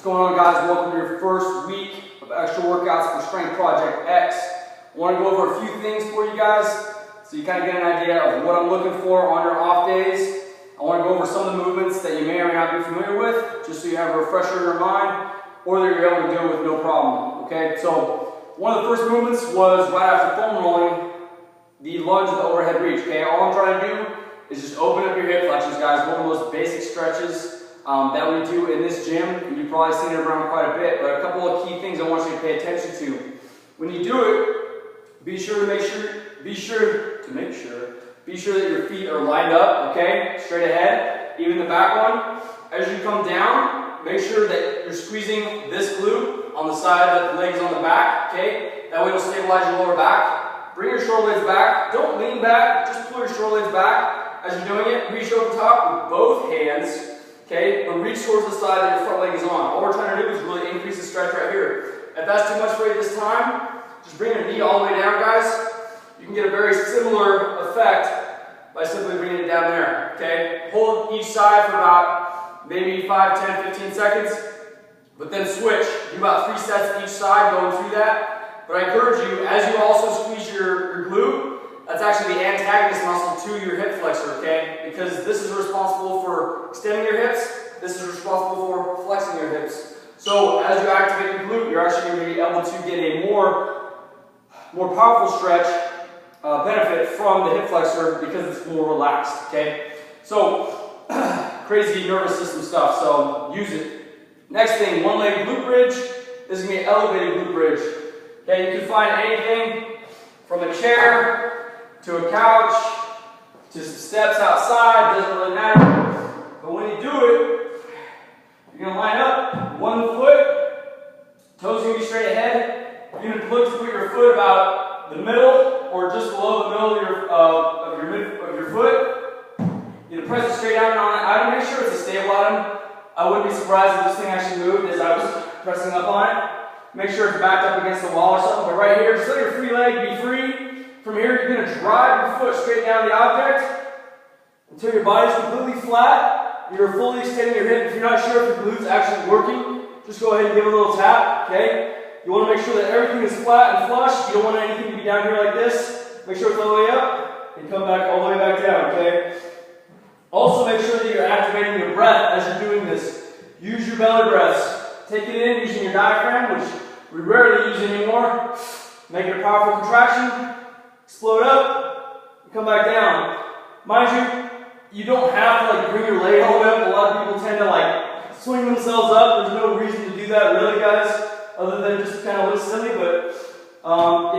What's going on, guys? Welcome to your first week of extra workouts for Strength Project X. I want to go over a few things for you guys so you kind of get an idea of what I'm looking for on your off days. I want to go over some of the movements that you may or may not be familiar with, just so you have a refresher in your mind, or that you're able to do it with no problem. Okay, so one of the first movements was right after foam rolling, the lunge with the overhead reach. Okay, all I'm trying to do is just open up your hip flexors, guys. One of the most basic stretches that we do in this gym, and you've probably seen it around quite a bit, but a couple of key things I want you to pay attention to. When you do it, be sure that your feet are lined up, okay, straight ahead, even the back one. As you come down, make sure that you're squeezing this glute on the side that the leg is on the back, okay, that way it'll stabilize your lower back. Bring your shoulder blades back, don't lean back, just pull your shoulder blades back. As you're doing it, reach over the top with both hands. Okay, but reach towards the side that your front leg is on. All we're trying to do is really increase the stretch right here. If that's too much for you this time, just bring your knee all the way down, guys. You can get a very similar effect by simply bringing it down there. Okay, hold each side for about maybe 5, 10, 15 seconds, but then switch. Do about 3 sets each side going through that. But I encourage you, as you also squeeze your glute, that's actually the antagonist muscle to your hip flexor, okay? Because this is responsible for extending your hips, this is responsible for flexing your hips. So as you activate your glute, you're actually going to be able to get a more powerful stretch benefit from the hip flexor because it's more relaxed, okay? So, crazy nervous system stuff, so use it. Next thing, one leg glute bridge. This is going to be an elevated glute bridge. Okay, you can find anything from a chair to a couch, to some steps outside, doesn't really matter. But when you do it, you're going to line up one foot, toes are going to be straight ahead. You're going to look to put your foot about the middle or just below the middle of your foot. You're going to press it straight down on that item. Make sure it's a stable item. I wouldn't be surprised if this thing actually moved as I was pressing up on it. Make sure it's backed up against the wall or something. But right here, just let your free leg be free. From here, you're going to drive your foot straight down the object until your body's completely flat. You're fully extending your hip. If you're not sure if your glute's actually working, just go ahead and give it a little tap, okay? You want to make sure that everything is flat and flush. You don't want anything to be down here like this. Make sure it's all the way up and come back all the way back down, okay? Also, make sure that you're activating your breath as you're doing this. Use your belly breaths. Take it in using your diaphragm, which we rarely use anymore. Make it a powerful contraction. Explode up, and come back down. Mind you, you don't have to bring your leg all the way up. A lot of people tend to swing themselves up. There's no reason to do that really, guys, other than just kind of look silly. But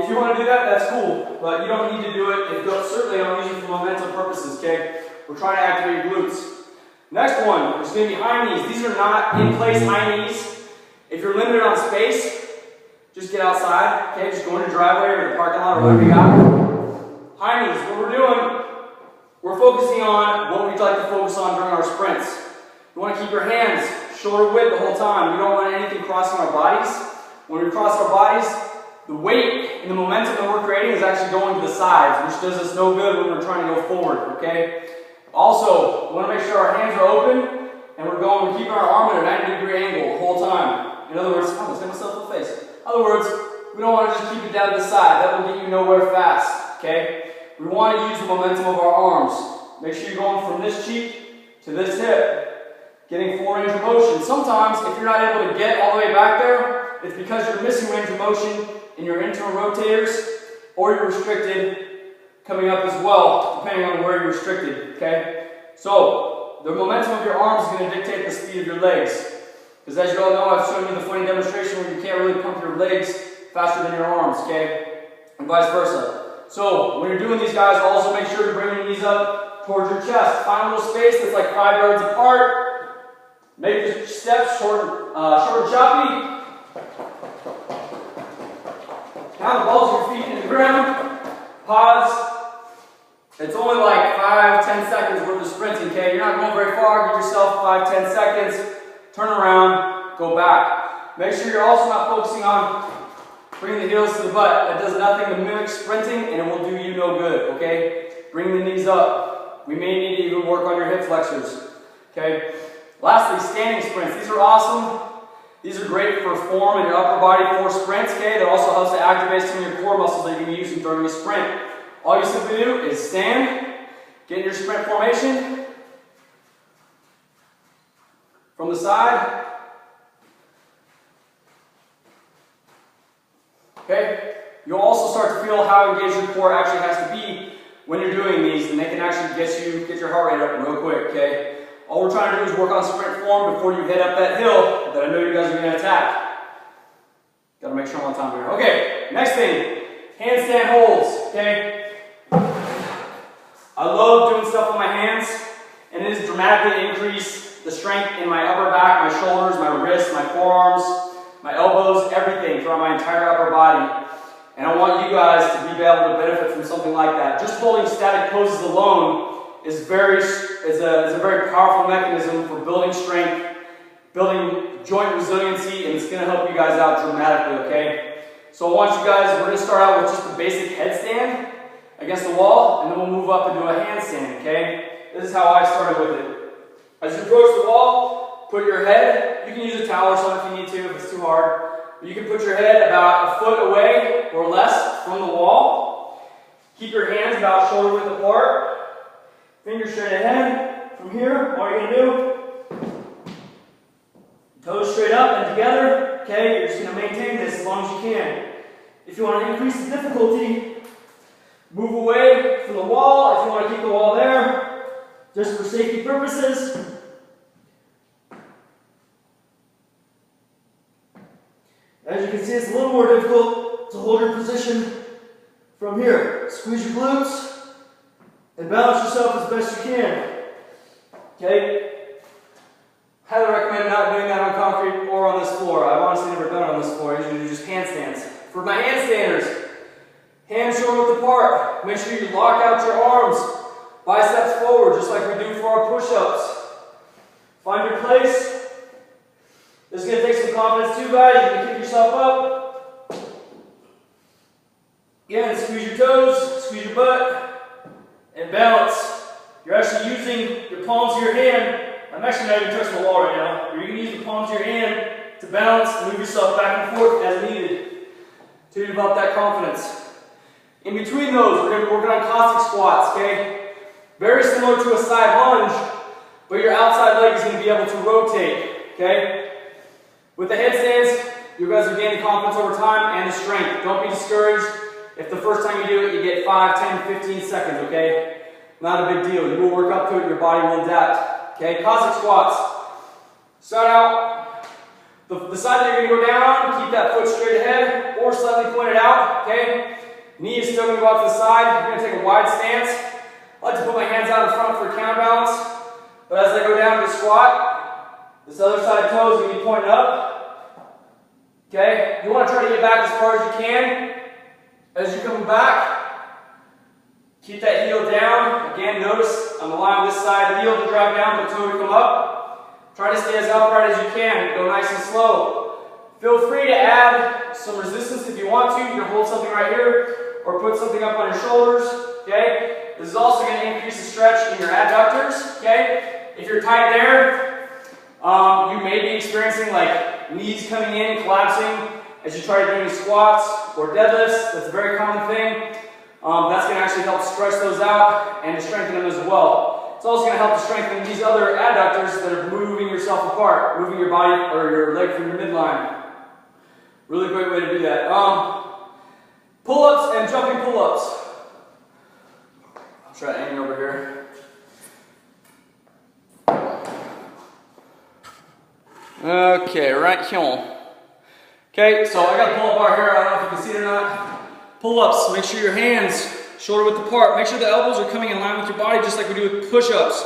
if you want to do that, that's cool. But you don't need to do it. Certainly I don't use it for momentum purposes, okay? We're trying to activate your glutes. Next one is going to be high knees. These are not in place high knees. If you're limited on space, just get outside, okay? Just go in your driveway or the parking lot or whatever you got. High knees, what we're doing, we're focusing on what we'd like to focus on during our sprints. You want to keep your hands shoulder width the whole time. You don't want anything crossing our bodies. When we cross our bodies, the weight and the momentum that we're creating is actually going to the sides, which does us no good when we're trying to go forward, okay? Also, we want to make sure our hands are open and we're keeping our arm at a 90-degree angle the whole time. In other words, I'm going to hit myself in the face. In other words, we don't want to just keep it down to the side. That will get you nowhere fast, okay? We want to use the momentum of our arms. Make sure you're going from this cheek to this hip, getting full range of motion. Sometimes, if you're not able to get all the way back there, it's because you're missing range of motion in your internal rotators, or you're restricted coming up as well, depending on where you're restricted, okay? So, the momentum of your arms is going to dictate the speed of your legs. Because as you all know, I've shown you the funny demonstration where you can't really pump your legs faster than your arms, okay? And vice versa. So, when you're doing these, guys, also make sure to bring your knees up towards your chest. Find a little space that's like 5 yards apart. Make the steps short and choppy. Now the balls of your feet in the ground. Pause. It's only like 5-10 seconds worth of sprinting, okay? You're not going very far. Give yourself 5-10 seconds. Turn around, go back. Make sure you're also not focusing on bringing the heels to the butt. That does nothing to mimic sprinting, and it will do you no good, okay? Bring the knees up. We may need to even work on your hip flexors, okay? Lastly, standing sprints. These are awesome. These are great for form in your upper body for sprints, okay? That also helps to activate some of your core muscles that you're going to be using during a sprint. All you simply do is stand, get in your sprint formation, from the side, okay? You'll also start to feel how engaged your core actually has to be when you're doing these, and they can actually get your heart rate up real quick, okay? All we're trying to do is work on sprint form before you head up that hill that I know you guys are going to attack. Gotta make sure I'm on time here. Okay, next thing, handstand holds, okay? I love doing stuff with my hands, and it has dramatically increased the strength in my upper back, my shoulders, my wrists, my forearms, my elbows, everything throughout my entire upper body. And I want you guys to be able to benefit from something like that. Just holding static poses alone is a very powerful mechanism for building strength, building joint resiliency, and it's going to help you guys out dramatically, okay? So I want you guys, we're going to start out with just the basic headstand against the wall, and then we'll move up into a handstand, okay? This is how I started with it. As you approach the wall, put your head, you can use a towel or something if you need to, if it's too hard. But you can put your head about a foot away or less from the wall. Keep your hands about shoulder width apart. Fingers straight ahead. From here, all you're going to do, toes straight up and together. Okay, you're just going to maintain this as long as you can. If you want to increase the difficulty, move away from the wall. If you want to keep the wall there, just for safety purposes. As you can see, it's a little more difficult to hold your position from here. Squeeze your glutes and balance yourself as best you can. Okay? Highly recommend not doing that on concrete or on this floor. I've honestly never done it on this floor. I usually do just handstands. For my handstanders, hands shoulder width apart. Make sure you lock out your arms, biceps forward, just like we do for our push-ups. Find your place. This is going to take some confidence too, guys. You're going to kick yourself up. Again, squeeze your toes, squeeze your butt, and balance. You're actually using your palms of your hand. I'm actually not even touching the wall right now. You're going to use the palms of your hand to balance and move yourself back and forth as needed to develop that confidence. In between those, we're going to be working on Cossack squats, okay? Very similar to a side lunge, but your outside leg is going to be able to rotate, okay? With the headstands, you guys are gaining confidence over time and the strength. Don't be discouraged if the first time you do it, you get 5, 10, 15 seconds, okay? Not a big deal. You will work up to it, your body will adapt. Okay, Cossack squats. Start out, the side that you're going to go down on, keep that foot straight ahead or slightly pointed out, okay? Knee is still going to go out to the side. You're going to take a wide stance. I like to put my hands out in front for a counterbalance, but as I go down to the squat, this other side toe is going to be pointing up. Okay, you want to try to get back as far as you can. As you're coming back, keep that heel down. Again, notice I'm allowing this side heel to drop down, the toe to come up. Try to stay as upright as you can. Go nice and slow. Feel free to add some resistance if you want to. You can hold something right here or put something up on your shoulders. Okay? This is also going to increase the stretch in your adductors. Okay? If you're tight there, you may be experiencing like knees coming in, collapsing as you try doing squats or deadlifts. That's a very common thing. That's going to actually help stretch those out and to strengthen them as well. It's also going to help to strengthen these other adductors that are moving yourself apart, moving your body or your leg from your midline. Really great way to do that. Pull-ups and jumping pull-ups. I'll try to aim over here. Okay, right here. Okay, so I got a pull-up bar here. I don't know if you can see it or not. Pull-ups, make sure your hands shoulder width apart. Make sure the elbows are coming in line with your body just like we do with push-ups.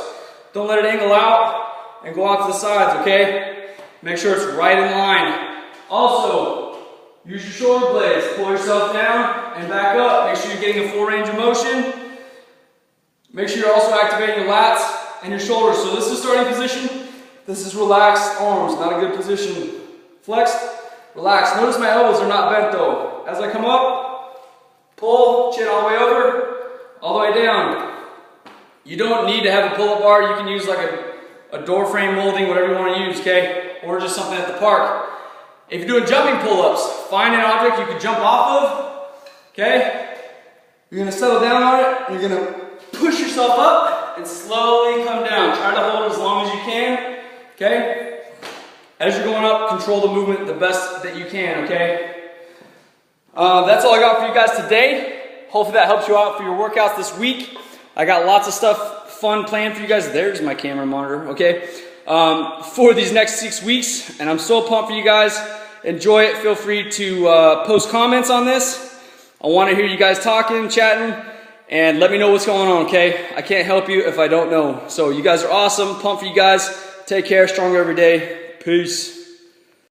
Don't let it angle out and go out to the sides, okay? Make sure it's right in line. Also, use your shoulder blades. Pull yourself down and back up. Make sure you're getting a full range of motion. Make sure you're also activating your lats and your shoulders. So this is starting position. This is relaxed arms, not a good position. Flexed, relaxed. Notice my elbows are not bent though. As I come up, pull, chin all the way over, all the way down. You don't need to have a pull-up bar. You can use like a door frame molding, whatever you want to use, okay? Or just something at the park. If you're doing jumping pull-ups, find an object you can jump off of, okay? You're gonna settle down on it, and you're gonna push yourself up and slowly come down. Try to hold it as long as you can, okay? As you're going up, control the movement the best that you can, okay? That's all I got for you guys today. Hopefully that helps you out for your workouts this week. I got lots of stuff fun planned for you guys. There's my camera monitor, okay? For these next 6 weeks, and I'm so pumped for you guys. Enjoy it. Feel free to post comments on this. I want to hear you guys talking, chatting, and let me know what's going on, okay? I can't help you if I don't know. So you guys are awesome. Pumped for you guys. Take care. Stronger every day. Peace.